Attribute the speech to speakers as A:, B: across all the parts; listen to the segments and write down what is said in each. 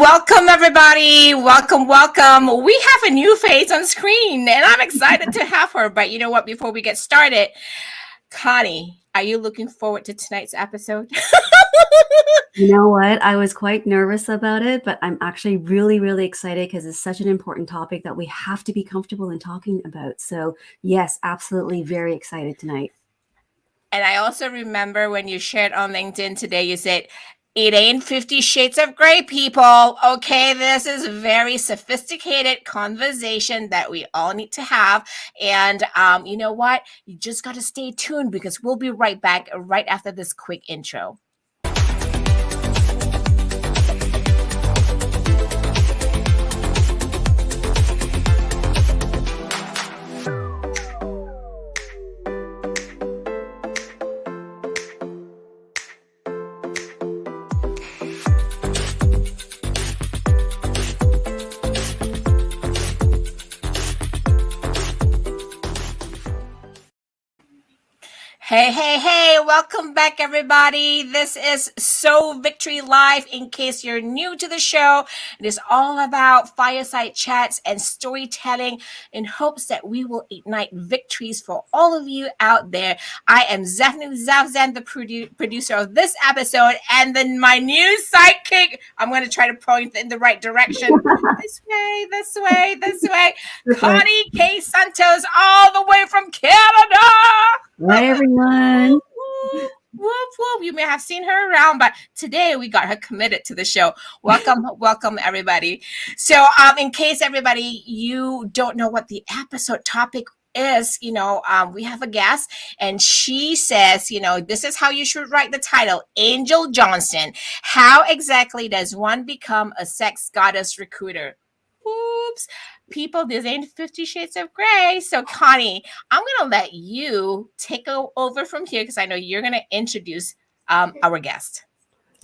A: Welcome, everybody. Welcome. We have a new face on screen, and I'm excited to have her. But you know what? Before we get started, Connie, are you looking forward to tonight's episode?
B: You know what? I was quite nervous about it, but I'm actually really, really excited because it's such an important topic that we have to be comfortable in talking about. So, yes, absolutely very excited tonight.
A: And I also remember when you shared on LinkedIn today, you said, it ain't 50 Shades of Grey, people. Okay, this is a very sophisticated conversation that we all need to have. And you know what? You just got to stay tuned because we'll be right back right after this quick intro. Hey, welcome back, everybody. This is So Victory Live. In case you're new to the show, it is all about fireside chats and storytelling in hopes that we will ignite victories for all of you out there. I am Zafni Zavzan, the producer of this episode, and then my new sidekick. I'm going to try to point in the right direction. This way. Connie K. Santos, all the way from Canada.
B: Hi, everyone.
A: Whoop. You may have seen her around, but today we got her committed to the show. Welcome, everybody. So, in case everybody, you don't know what the episode topic is, we have a guest and she says, this is how you should write the title, Angel Johnstone. How exactly does one become a sex goddess recruiter? Oops. People, this ain't 50 Shades of Grey. So, Connie, I'm going to let you take over from here because I know you're going to introduce our guest.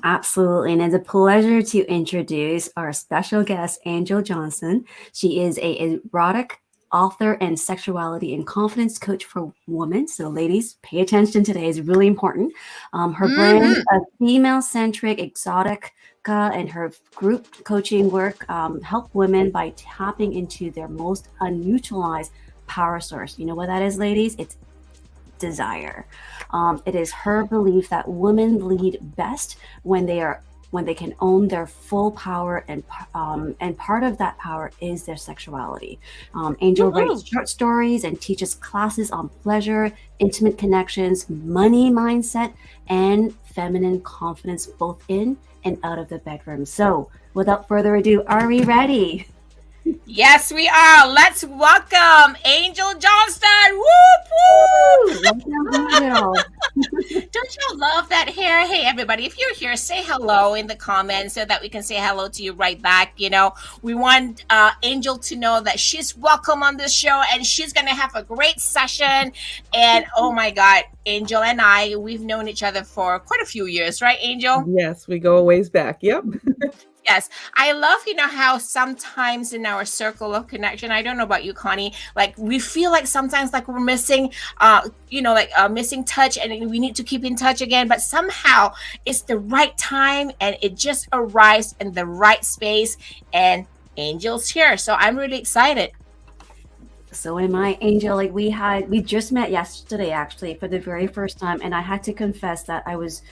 B: Absolutely. And it's a pleasure to introduce our special guest, Angel Johnstone. She is an erotic author and sexuality and confidence coach for women. So ladies, pay attention today. It's really important. Her brand of female-centric, exotica, and her group coaching work help women by tapping into their most unutilized power source. You know what that is, ladies? It's desire. It is her belief that women lead best when they can own their full power, and part of that power is their sexuality. Angel writes short stories and teaches classes on pleasure, intimate connections, money mindset, and feminine confidence, both in and out of the bedroom. So, without further ado, are we ready?
A: Yes, we are. Let's welcome Angel Johnstone. Whoop. Don't you love that hair? Hey, everybody, if you're here, say hello in the comments so that we can say hello to you right back. We want Angel to know that she's welcome on this show and she's going to have a great session. And oh my God, Angel and I, we've known each other for quite a few years, right, Angel?
C: Yes, we go a ways back. Yep.
A: Yes. I love, how sometimes in our circle of connection, I don't know about you, Connie, like we feel like sometimes like we're missing, missing touch and we need to keep in touch again. But somehow it's the right time and it just arrives in the right space and Angel's here. So I'm really excited.
B: So am I, Angel. Like we just met yesterday, actually, for the very first time. And I had to confess that I was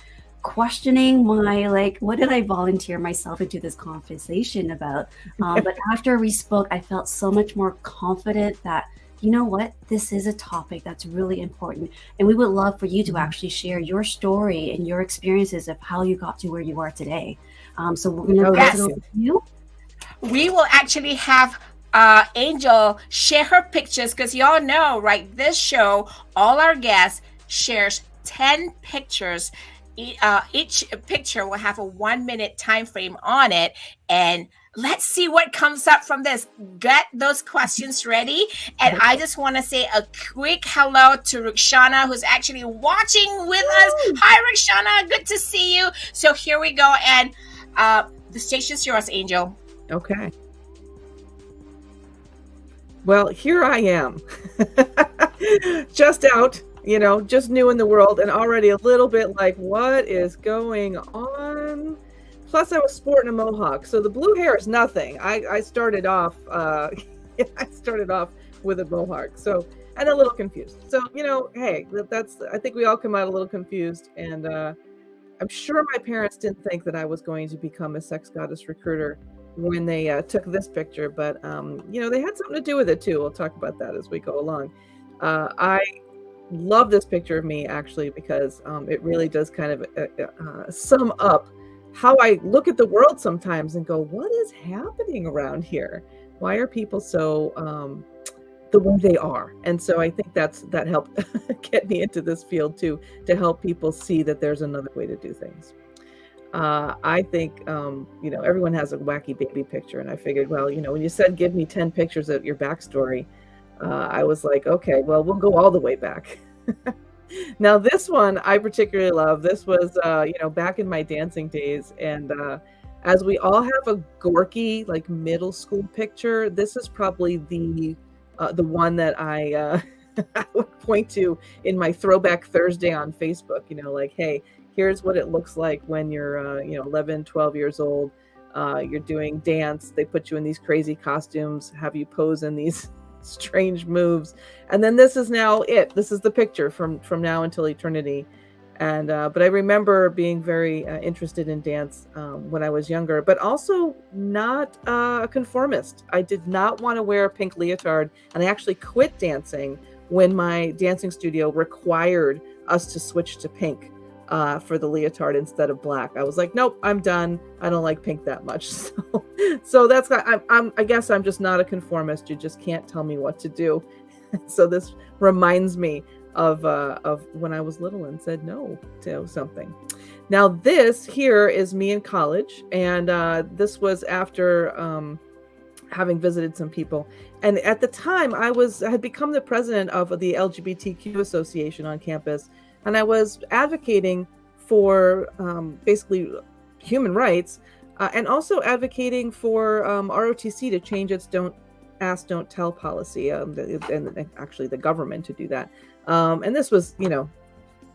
B: questioning what did I volunteer myself into this conversation about? But after we spoke, I felt so much more confident that, you know what, this is a topic that's really important. And we would love for you to actually share your story and your experiences of how you got to where you are today. So we're going to pass it over to you.
A: We will actually have Angel share her pictures because y'all know, right, this show, all our guests shares 10 pictures. Each picture will have a 1-minute time frame on it, and let's see what comes up from this. Get those questions ready, and I just want to say a quick hello to Rukshana, who's actually watching with us. Hi, Rukshana, good to see you. So here we go, and the stage is yours, Angel.
C: Okay. Well, here I am, just out. Just new in the world and already a little bit like, what is going on? Plus, I was sporting a mohawk, so the blue hair is nothing. I started off, I started off with a mohawk, so, and a little confused. So, you know, hey, that's. I think we all come out a little confused, and I'm sure my parents didn't think that I was going to become a sex goddess recruiter when they took this picture, but you know, they had something to do with it too. We'll talk about that as we go along. I love this picture of me actually because it really does kind of sum up how I look at the world sometimes and go, what is happening around here? Why are people so the way they are? And so I think that helped get me into this field too, to help people see that there's another way to do things. I think, you know, everyone has a wacky baby picture. And I figured, well, you know, when you said, give me 10 pictures of your backstory, I was like, okay, well, we'll go all the way back. Now, this one I particularly love. This was, you know, back in my dancing days. And as we all have a gorky, like middle school picture, this is probably the one that I would point to in my Throwback Thursday on Facebook, you know, like, hey, here's what it looks like when you're, you know, 11, 12 years old. You're doing dance. They put you in these crazy costumes, have you pose in these strange moves. And then this is now it. This is the picture from now until eternity. And but I remember being very interested in dance when I was younger, but also not a conformist. I did not want to wear a pink leotard, and I actually quit dancing when my dancing studio required us to switch to pink for the leotard instead of black. I was like, nope, I'm done. I don't like pink that much. So that's I guess I'm just not a conformist. You just can't tell me what to do. So this reminds me of when I was little and said no to something. Now this here is me in college, and this was after having visited some people. And at the time, I had become the president of the LGBTQ association on campus, and I was advocating for basically human rights, and also advocating for ROTC to change its don't ask, don't tell policy, and actually the government to do that. And this was, you know,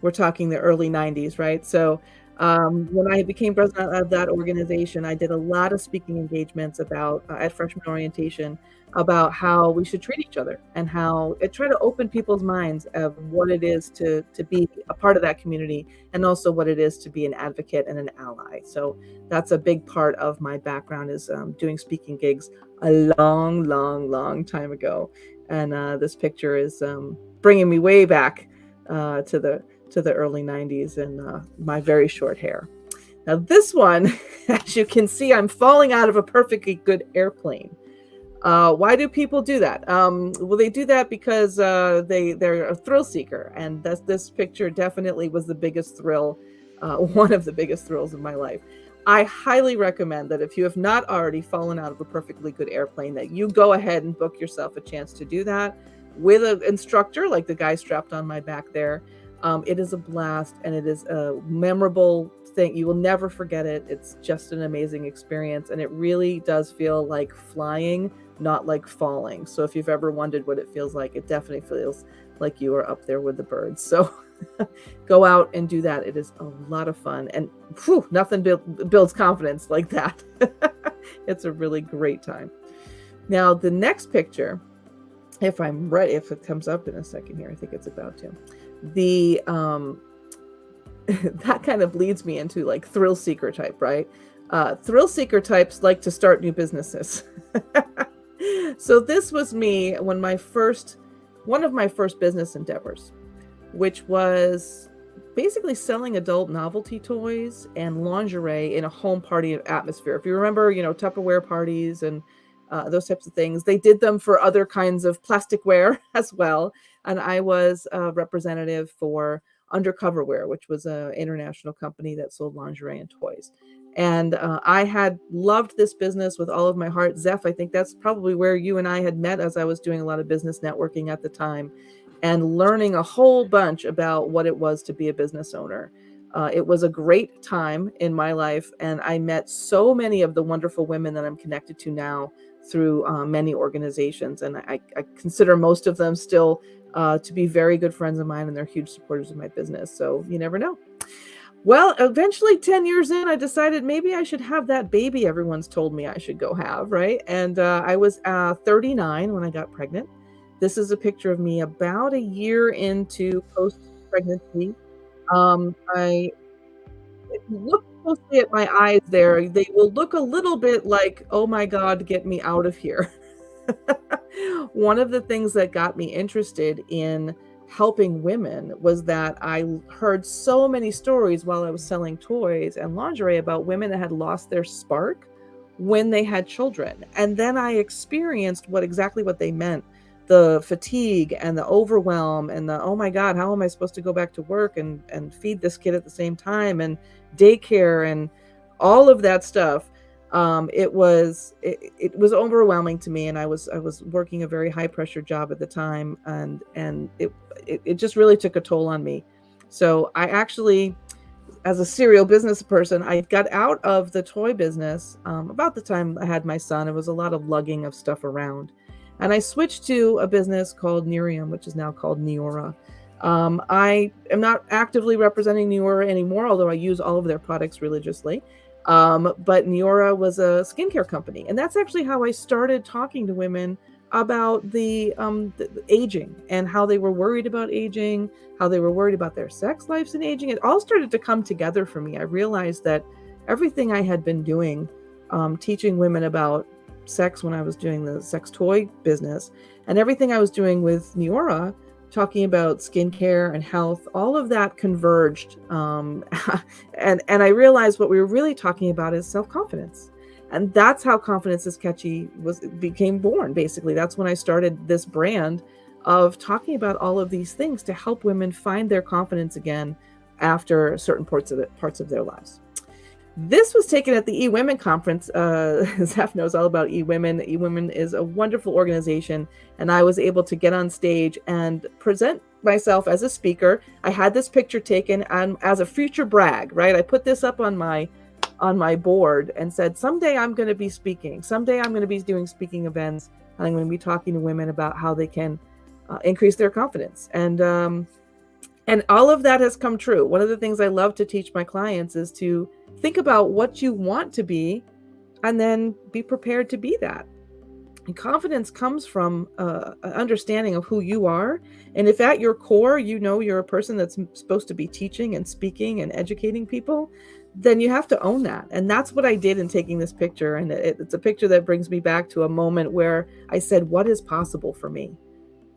C: we're talking the early 90s, right? So when I became president of that organization, I did a lot of speaking engagements about at freshman orientation about how we should treat each other, and how it try to open people's minds of what it is to be a part of that community, and also what it is to be an advocate and an ally. So that's a big part of my background, is doing speaking gigs a long time ago. And this picture is bringing me way back to the early 90s, and my very short hair. Now this one, as you can see, I'm falling out of a perfectly good airplane. Why do people do that? Well, they do that because they're a thrill seeker, and this picture definitely was the biggest thrill, one of the biggest thrills of my life. I highly recommend that if you have not already fallen out of a perfectly good airplane, that you go ahead and book yourself a chance to do that with an instructor like the guy strapped on my back there. It is a blast, and it is a memorable thing. You will never forget it. It's just an amazing experience, and it really does feel like flying, not like falling. So if you've ever wondered what it feels like, it definitely feels like you are up there with the birds. So go out and do that. It is a lot of fun, and nothing builds confidence like that. It's a really great time. Now the next picture, if I'm ready, if it comes up in a second here, I think it's about to. The that kind of leads me into like thrill seeker type, right? Thrill seeker types like to start new businesses. So this was me when one of my first business endeavors, which was basically selling adult novelty toys and lingerie in a home party atmosphere. If you remember, you know, Tupperware parties and those types of things, they did them for other kinds of plasticware as well. And I was a representative for Undercoverware, which was an international company that sold lingerie and toys. And I had loved this business with all of my heart. Zeph, I think that's probably where you and I had met, as I was doing a lot of business networking at the time and learning a whole bunch about what it was to be a business owner. It was a great time in my life, and I met so many of the wonderful women that I'm connected to now through many organizations. And I consider most of them still to be very good friends of mine, and they're huge supporters of my business. So you never know. Well, eventually 10 years in, I decided maybe I should have that baby everyone's told me I should go have, right? And I was 39 when I got pregnant. This is a picture of me about a year into post-pregnancy. I If you look closely at my eyes there, they will look a little bit like, "Oh my god, get me out of here." One of the things that got me interested in helping women was that I heard so many stories while I was selling toys and lingerie about women that had lost their spark when they had children. And then I experienced exactly what they meant. The fatigue and the overwhelm and the, oh my God, how am I supposed to go back to work and feed this kid at the same time, and daycare and all of that stuff. It was overwhelming to me, and I was working a very high pressure job at the time, and it just really took a toll on me. So I actually, as a serial business person, I got out of the toy business about the time I had my son. It was a lot of lugging of stuff around, and I switched to a business called Nerium, which is now called Neora. I am not actively representing Neora anymore, although I use all of their products religiously. But Neora was a skincare company, and that's actually how I started talking to women about the aging and how they were worried about aging, how they were worried about their sex lives and aging. It all started to come together for me. I realized that everything I had been doing, teaching women about sex when I was doing the sex toy business, and everything I was doing with Neora, talking about skincare and health, all of that converged. And I realized what we were really talking about is self-confidence. And that's how Confidence is Catchy became born, basically. That's when I started this brand of talking about all of these things to help women find their confidence again after certain parts of their lives. This was taken at the eWomen conference. Zeph knows all about eWomen. eWomen is a wonderful organization, and I was able to get on stage and present myself as a speaker. I had this picture taken as a future brag, right? I put this up on my board and said, someday I'm going to be speaking. Someday I'm going to be doing speaking events, and I'm going to be talking to women about how they can increase their confidence. And all of that has come true. One of the things I love to teach my clients is to think about what you want to be and then be prepared to be that. And confidence comes from an understanding of who you are. And if at your core, you know you're a person that's supposed to be teaching and speaking and educating people, then you have to own that. And that's what I did in taking this picture. And it's a picture that brings me back to a moment where I said, what is possible for me?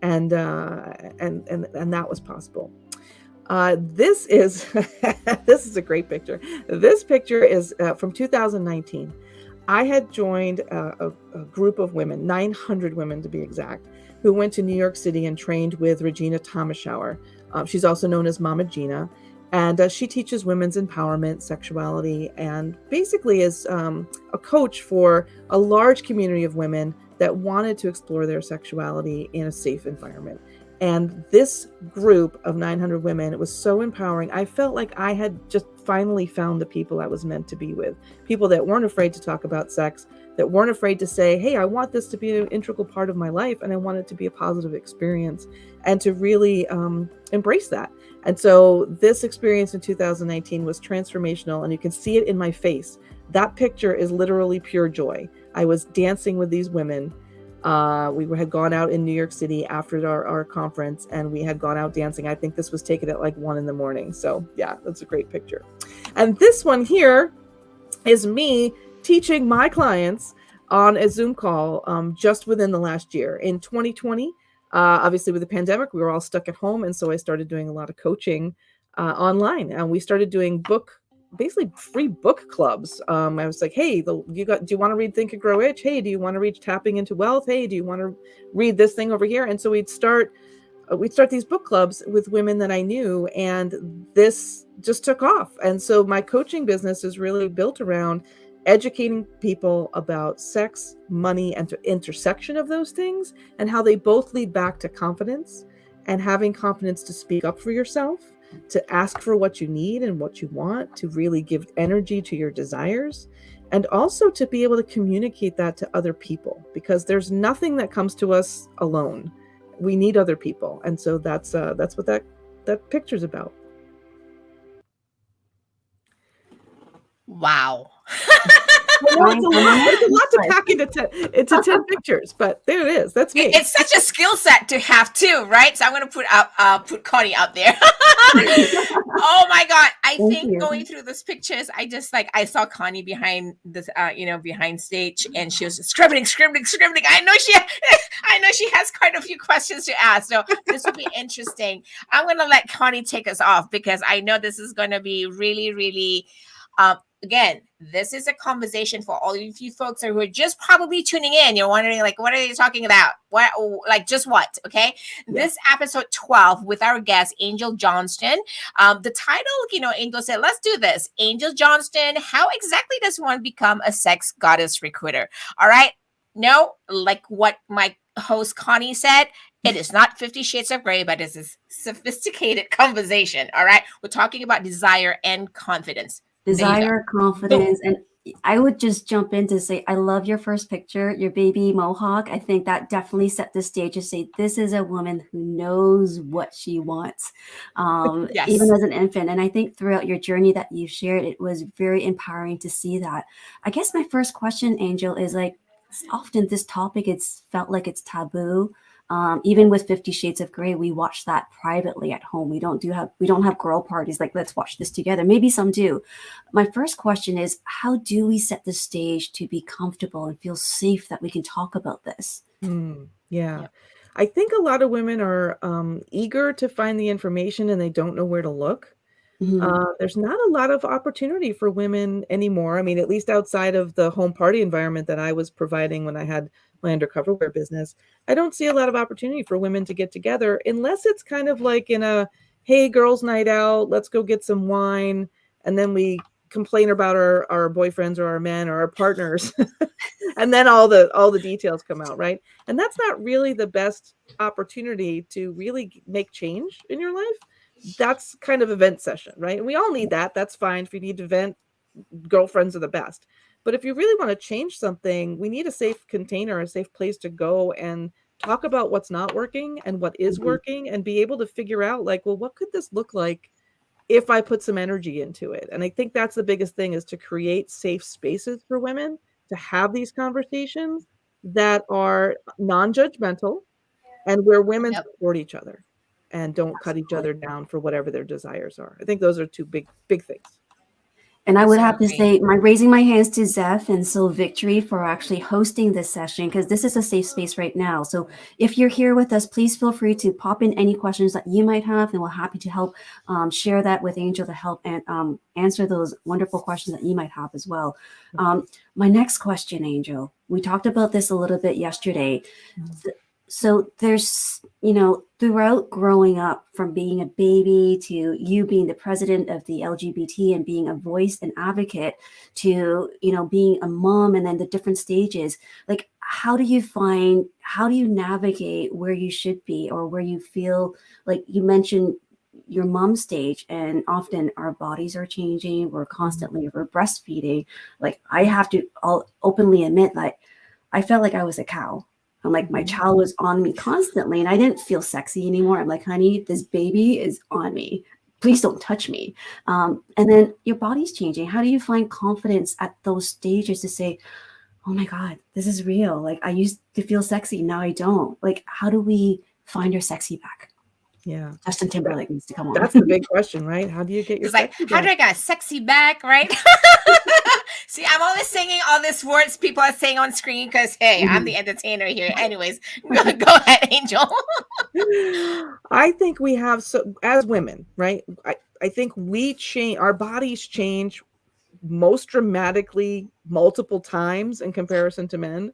C: And that was possible. This is this is a great picture. This picture is from 2019. I had joined a group of women, 900 women to be exact, who went to New York City and trained with Regina Thomasschauer. She's also known as Mama Gina, and she teaches women's empowerment, sexuality, and basically is a coach for a large community of women that wanted to explore their sexuality in a safe environment. And this group of 900 women, it was so empowering. I felt like I had just finally found the people I was meant to be with. People that weren't afraid to talk about sex, that weren't afraid to say, hey, I want this to be an integral part of my life, and I want it to be a positive experience, and to really embrace that. And so this experience in 2019 was transformational, and you can see it in my face. That picture is literally pure joy. I was dancing with these women. We had gone out in New York City after our conference, and we had gone out dancing. I think this was taken at like 1 a.m. So yeah, that's a great picture. And this one here is me teaching my clients on a Zoom call just within the last year. In 2020, obviously with the pandemic, we were all stuck at home. And so I started doing a lot of coaching online, and we started doing basically free book clubs. I was like, hey, do you want to read Think and Grow Rich? Hey, do you want to read Tapping into Wealth? Hey, do you want to read this thing over here? And so we'd start these book clubs with women that I knew, and this just took off. And so my coaching business is really built around educating people about sex, money, and the intersection of those things, and how they both lead back to confidence, and having confidence to speak up for yourself, to ask for what you need and what you want, to really give energy to your desires, and also to be able to communicate that to other people, because there's nothing that comes to us alone. We need other people. And so that's what that picture's about.
A: Wow.
C: I know it's a lot to
B: Like,
C: pack into 10 pictures, but there it is. That's me.
A: It's such a skill set to have too, right? So I'm gonna put Connie out there. Oh my god! I
B: thank
A: think
B: you.
A: going through those pictures, I saw Connie behind this, behind stage, and she was scribbling. I know I know she has quite a few questions to ask. So this will be interesting. I'm gonna let Connie take us off because I know this is gonna be really, really. Again, this is a conversation for all of you folks who are just probably tuning in. You're wondering, like, what are they talking about? What, like, just what? Okay.
C: Yeah.
A: This episode 12 with our guest, Angel Johnstone. The title, Angel said, let's do this. Angel Johnstone, how exactly does one become a sex goddess recruiter? All right. No, like what my host Connie said, it is not 50 Shades of Grey, but it's a sophisticated conversation. All right. We're talking about desire and confidence.
B: Desire, confidence, and I would just jump in to say, I love your first picture, your baby mohawk. I think that definitely set the stage to say, this is a woman who knows what she wants,
A: Yes.
B: even as an infant. And I think throughout your journey that you've shared, it was very empowering to see that. I guess my first question, Angel, is like, often this topic, it's felt like it's taboo. Even with 50 Shades of Grey, we watch that privately at home. We don't have girl parties like, let's watch this together. Maybe some do. My first question is, how do we set the stage to be comfortable and feel safe that we can talk about this?
C: Yeah.
A: Yep.
C: I think a lot of women are eager to find the information and they don't know where to look. There's not a lot of opportunity for women anymore. I mean, at least outside of the home party environment that I was providing when I had my undercover wear business, I don't see a lot of opportunity for women to get together unless it's kind of like in a, hey, girls' night out, let's go get some wine, and then we complain about our boyfriends or our men or our partners, and then all the details come out, right? And that's not really the best opportunity to really make change in your life. That's kind of event session, right? And we all need that. That's fine. If you need to vent, girlfriends are the best. But if you really want to change something, we need a safe container, a safe place to go and talk about what's not working and what is working, and be able to figure out, like, well, what could this look like if I put some energy into it? And I think that's the biggest thing, is to create safe spaces for women to have these conversations that are non-judgmental and where women
A: Yep.
C: support each other and don't cut each other down for whatever their desires are. I think those are two big things.
B: And I would
A: So
B: have to
A: agree.
B: say, raising my hands to Zeph and Soul Victory for actually hosting this session, because this is a safe space right now. So if you're here with us, please feel free to pop in any questions that you might have, and we're happy to help share that with Angel to help and answer those wonderful questions that you might have as well. My next question, Angel, we talked about this a little bit yesterday. So there's, throughout growing up, from being a baby to you being the president of the LGBT and being a voice and advocate to, being a mom, and then the different stages, like, how do you navigate where you should be, or where you feel like, you mentioned your mom stage, and often our bodies are changing. We're breastfeeding. Like, I have to openly admit that I felt like I was a cow. I'm like, my child was on me constantly, and I didn't feel sexy anymore. I'm like, honey, this baby is on me. Please don't touch me. And then your body's changing. How do you find confidence at those stages to say, oh my God, this is real. Like, I used to feel sexy, now I don't. Like, how do we find our sexy back?
C: Yeah.
B: Justin Timberlake needs to come on.
C: That's the big question, right? How do you get your
A: It's like,
C: sexy
A: how
C: back?
A: do I get a sexy back, right? See, I'm always singing all these words people are saying on screen because, hey, I'm the entertainer here. Anyways, go ahead, Angel.
C: I think we have, so as women, right? I think we change, our bodies change most dramatically multiple times in comparison to men.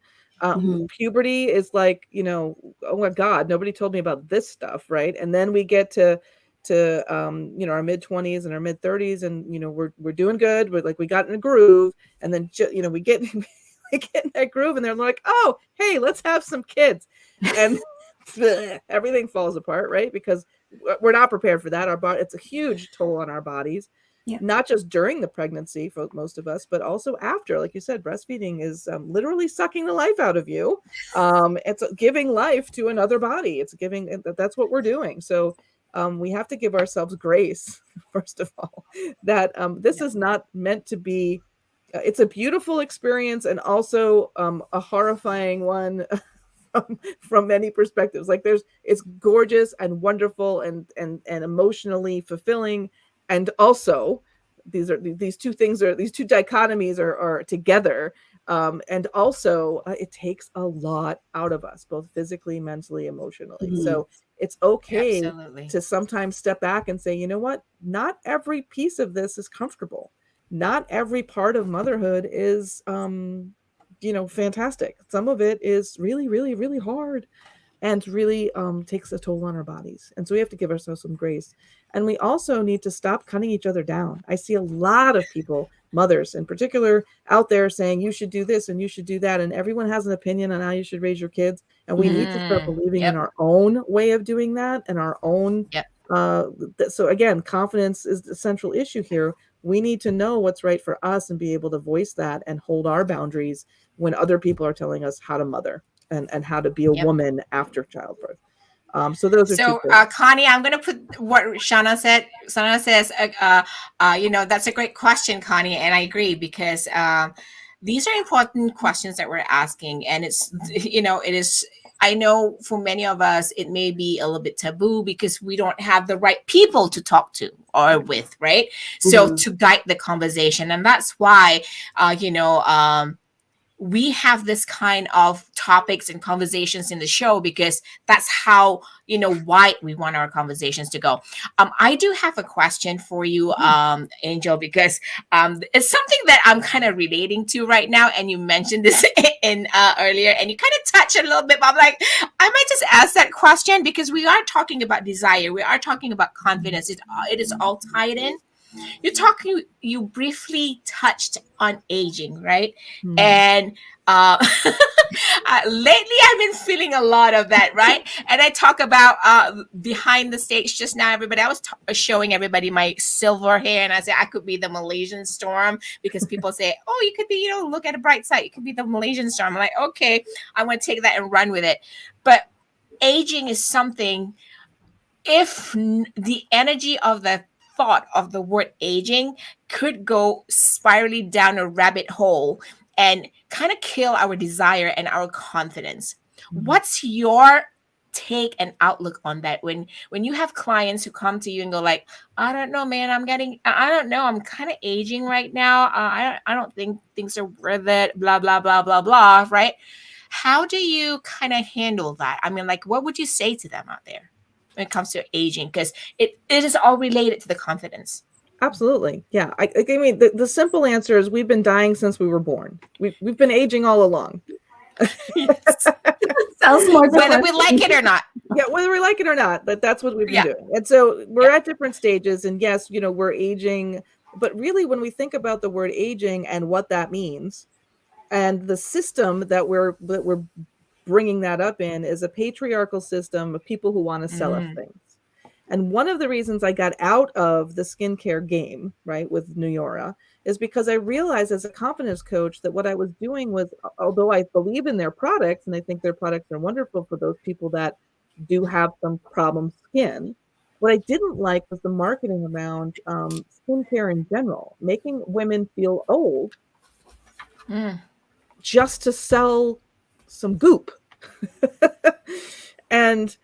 C: Puberty is like, oh my God, nobody told me about this stuff, right? And then we get to our mid-20s and our mid-30s, and we're doing good. We're like, we got in a groove, and then we get we get in that groove, and they're like, oh, hey, let's have some kids, and everything falls apart, right? Because we're not prepared for that. Our body, it's a huge toll on our bodies. Yeah. Not just during the pregnancy for most of us, but also after. Like you said, breastfeeding is literally sucking the life out of you. It's giving life to another body. It's giving, that's what we're doing. So we have to give ourselves grace, first of all, that this is not meant to be It's a beautiful experience and also a horrifying one from many perspectives. Like it's gorgeous and wonderful and emotionally fulfilling, and also these two dichotomies are together. And also it takes a lot out of us, both physically, mentally, emotionally. So it's okay
A: Absolutely.
C: to sometimes step back and say, you know what, not every piece of this is comfortable. Not every part of motherhood is fantastic. Some of it is really, really, really hard and really takes a toll on our bodies. And so we have to give ourselves some grace. And we also need to stop cutting each other down. I see a lot of people, mothers in particular, out there saying you should do this and you should do that. And everyone has an opinion on how you should raise your kids. And we need to start believing in
A: Yep.
C: our own way of doing that and our own.
A: Yep.
C: So again, confidence is the central issue here. We need to know what's right for us and be able to voice that and hold our boundaries when other people are telling us how to mother and how to be a woman after childbirth. So those are two things.
A: Connie, I'm going to put what Shauna said. Shauna says, that's a great question, Connie. And I agree, because these are important questions that we're asking. And it's, it is, I know for many of us, it may be a little bit taboo because we don't have the right people to talk to or with, right? So to guide the conversation. And that's why, we have this kind of topics and conversations in the show, because that's how, wide we want our conversations to go. I do have a question for you, Angel, because it's something that I'm kind of relating to right now. And you mentioned this in earlier, and you kind of touched a little bit, but I'm like, I might just ask that question because we are talking about desire. We are talking about confidence. It is all tied in. You briefly touched on aging, right? And lately I've been feeling a lot of that, right? And I talk about behind the stage just now. I was showing everybody my silver hair, and I said I could be the Malaysian storm, because people say, oh, you could be, look at a bright side, you could be the Malaysian storm. I'm like, okay, I'm going to take that and run with it. But aging is something, if the energy of the thought of the word aging could go spirally down a rabbit hole and kind of kill our desire and our confidence. What's your take and outlook on that when you have clients who come to you and go like, I don't know, man, I don't know, I'm kind of aging right now, I don't think things are worth it, blah blah blah blah blah, right? How do you kind of handle that? I mean, like, what would you say to them out there when it comes to aging? Because it is all related to the confidence.
C: Absolutely. Yeah. I mean, the simple answer is we've been dying since we were born. We've been aging all along.
A: Yes.
B: Sounds more
A: whether we like it or not.
C: Yeah, whether we like it or not, that's what we've been doing. And so we're at different stages, and yes, we're aging, but really when we think about the word aging and what that means, and the system that we're bringing that up in is a patriarchal system of people who want to sell us things. And one of the reasons I got out of the skincare game, right, with Nuyora, is because I realized as a confidence coach that what I was doing was, although I believe in their products and I think their products are wonderful for those people that do have some problem skin, what I didn't like was the marketing around skincare in general, making women feel old just to sell some goop. And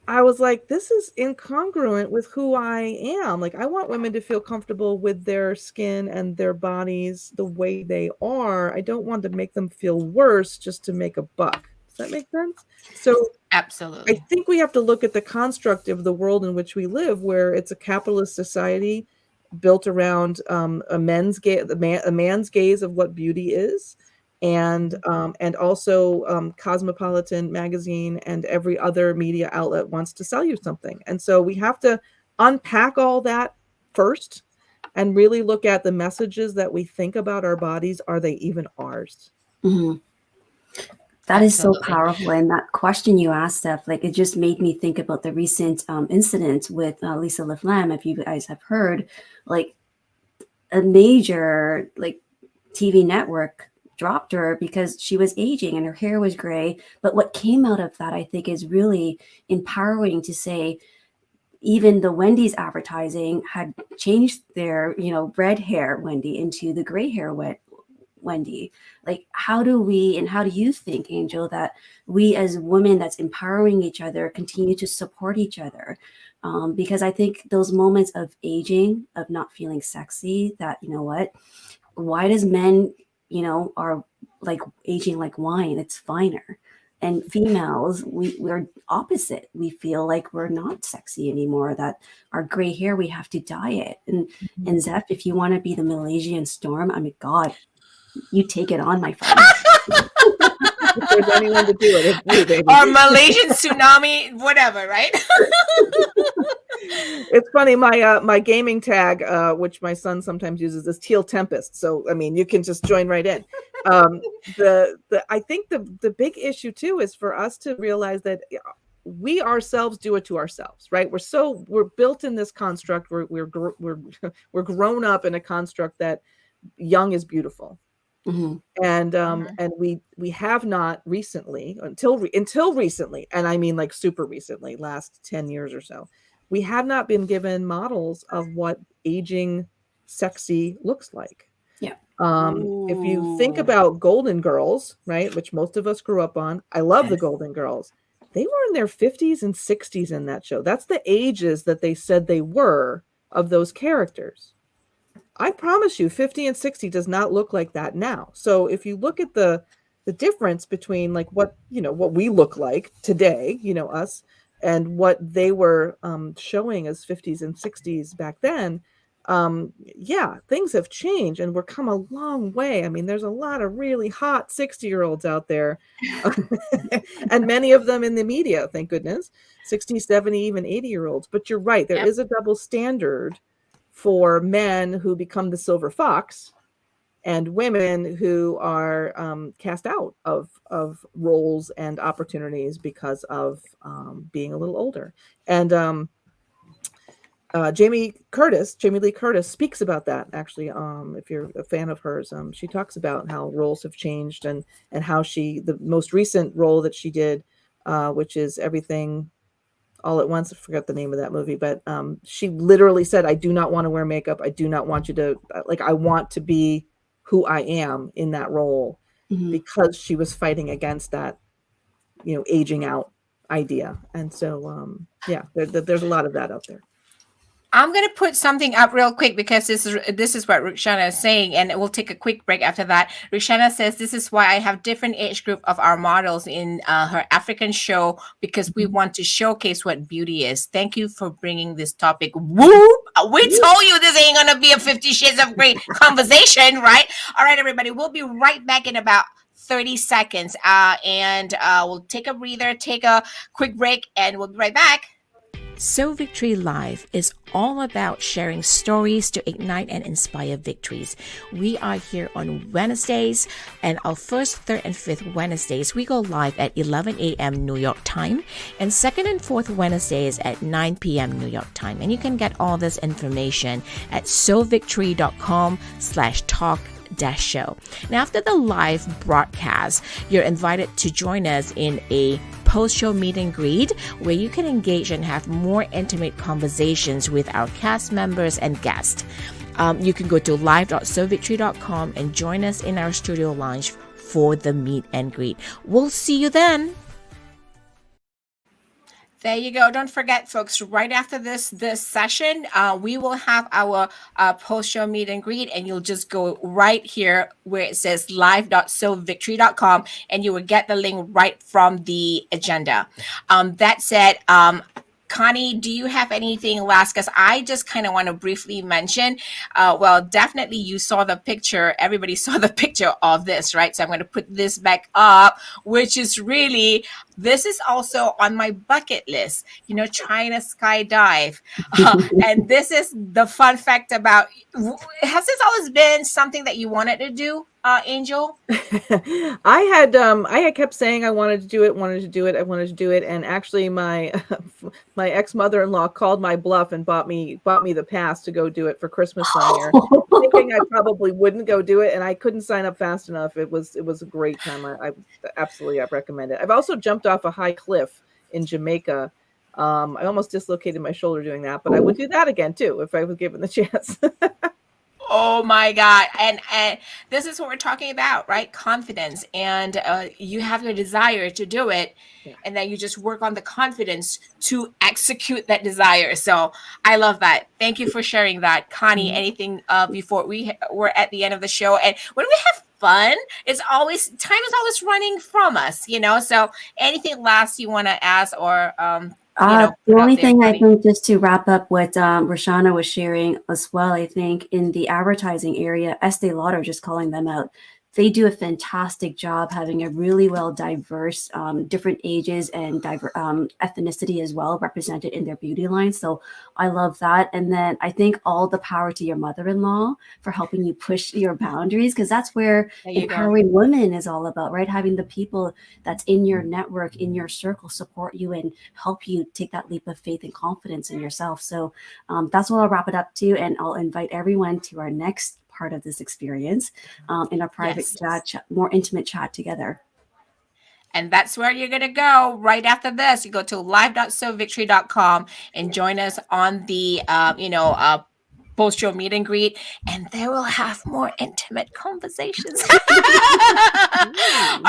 C: I was like, this is incongruent with who I am. Like, I want women to feel comfortable with their skin and their bodies the way they are. I don't want to make them feel worse just to make a buck. Does that make sense? So
A: absolutely,
C: I think we have to look at the construct of the world in which we live, where it's a capitalist society built around a man's gaze of what beauty is. And also Cosmopolitan magazine and every other media outlet wants to sell you something. And so we have to unpack all that first and really look at the messages that we think about our bodies. Are they even ours?
B: That is so powerful. And that question you asked, Steph, like, it just made me think about the recent incident with Lisa LaFlamme. If you guys have heard, like, a major TV network dropped her because she was aging and her hair was gray. But what came out of that, I think, is really empowering to say, even the Wendy's advertising had changed their, red hair Wendy into the gray hair Wendy? Like, how do you think, Angel, that we as women that's empowering each other continue to support each other? Because I think those moments of aging, of not feeling sexy, that, you know what, why does men, are like aging like wine? It's finer. And females, we're opposite. We feel like we're not sexy anymore, that our gray hair, we have to dye it. And Zeph, if you want to be the Malaysian storm, I mean, God, you take it on, my friend.
C: If there's anyone to do it, it's me, baby.
A: Or Malaysian tsunami, whatever, right?
C: It's funny, my gaming tag, which my son sometimes uses, is Teal Tempest. So I mean, you can just join right in. I think the big issue too is for us to realize that we ourselves do it to ourselves, right? We're built in this construct. We're grown up in a construct that young is beautiful.
B: Mm-hmm.
C: And we have not recently, until recently, and I mean like super recently, last 10 years or so, we have not been given models of what aging sexy looks like.
B: Yeah.
C: If you think about Golden Girls, right, which most of us grew up on, I love the Golden Girls. They were in their 50s and 60s in that show. That's the ages that they said they were of those characters. I promise you 50 and 60 does not look like that now. So if you look at the difference between like what we look like today, us, and what they were showing as 50s and 60s back then, things have changed and we're come a long way. I mean, there's a lot of really hot 60-year-olds out there and many of them in the media, thank goodness, 60, 70, even 80-year-olds. But you're right. There is a double standard for men who become the silver fox and women who are cast out of roles and opportunities because of being a little older. And Jamie Lee Curtis speaks about that, actually. If you're a fan of hers, she talks about how roles have changed and how the most recent role that she did, which is Everything All at Once. I forgot the name of that movie, but she literally said, I do not want to wear makeup. I do not want you to, I want to be who I am in that role, because she was fighting against that, aging out idea. And so, there's a lot of that out there.
A: I'm going to put something up real quick because this is what Ruxana is saying, and we'll take a quick break after that. Ruxana says, this is why I have different age group of our models in her African show, because we want to showcase what beauty is. Thank you for bringing this topic. Whoop! We told you this ain't going to be a 50 Shades of Grey conversation, right? All right, everybody. We'll be right back in about 30 seconds. And we'll take a breather, take a quick break, and we'll be right back. So Victory Live is all about sharing stories to ignite and inspire victories. We are here on Wednesdays, and our first, third, and fifth Wednesdays, we go live at 11 a.m. New York time, and second and fourth Wednesdays at 9 p.m. New York time. And you can get all this information at sovictory.com/talk-show. Now, after the live broadcast, you're invited to join us in a post-show meet and greet where you can engage and have more intimate conversations with our cast members and guests. You can go to live.sovictory.com and join us in our studio lounge for the meet and greet. We'll see you then. There you go. Don't forget, folks, right after this session, we will have our post-show meet and greet, and you'll just go right here where it says live.sovictory.com, and you will get the link right from the agenda. That said, Connie, do you have anything last? Because I just kind of want to briefly mention, definitely you saw the picture. Everybody saw the picture of this, right? So I'm going to put this back up, which is really, this is also on my bucket list, trying to skydive. And this is the fun fact about, has this always been something that you wanted to do, Angel?
C: I had kept saying I wanted to do it. And actually my ex-mother-in-law called my bluff and bought me the pass to go do it for Christmas one year, thinking I probably wouldn't go do it. And I couldn't sign up fast enough. It was a great time. I absolutely recommend it. I've also jumped off a high cliff in Jamaica. I almost dislocated my shoulder doing that, but I would do that again too if I was given the chance.
A: Oh my God. And this is what we're talking about, right? Confidence. And you have the desire to do it.
C: Yeah.
A: And then you just work on the confidence to execute that desire. So I love that. Thank you for sharing that. Connie, anything before we're at the end of the show? And when we have fun, it's always, time is always running from us, you know? So anything last you want to ask or,
B: The
A: put out
B: only
A: there,
B: thing I
A: Connie?
B: think, just to wrap up what Roshana was sharing as well, I think in the advertising area, Estee Lauder, just calling them out, they do a fantastic job having a really well diverse, different ages and ethnicity as well represented in their beauty line. So I love that. And then I think all the power to your mother-in-law for helping you push your boundaries, because that's where
A: There you go.
B: empowering women is all about, right? Having the people that's in your network, in your circle, support you and help you take that leap of faith and confidence in yourself. So that's what I'll wrap it up to. And I'll invite everyone to our next part of this experience in our private
A: Yes.
B: chat, more intimate chat together.
A: And that's where you're going to go right after this. You go to live.sovictory.com and join us on the, post-show meet and greet, and they will have more intimate conversations. All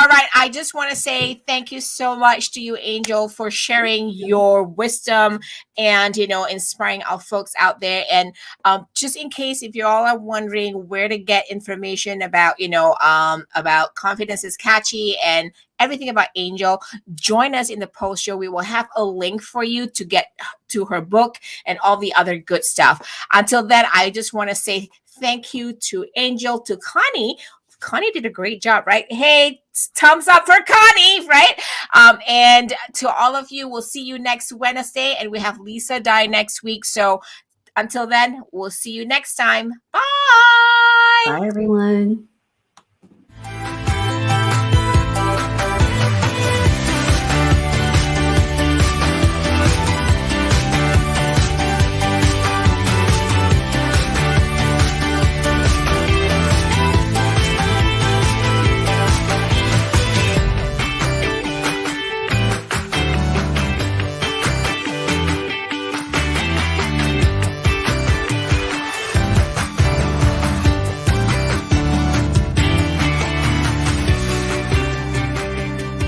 A: right. I just want to say thank you so much to you, Angel, for sharing your wisdom and, inspiring our folks out there. And just in case if you all are wondering where to get information about, about Confidence is Catchy and everything about Angel, join us in the post show. We will have a link for you to get to her book and all the other good stuff. Until then, I just want to say thank you to Angel, to Connie. Connie did a great job, right? Hey, thumbs up for Connie, right? And to all of you, we'll see you next Wednesday, and we have Lisa Dye next week. So until then, we'll see you next time. Bye.
B: Bye, everyone.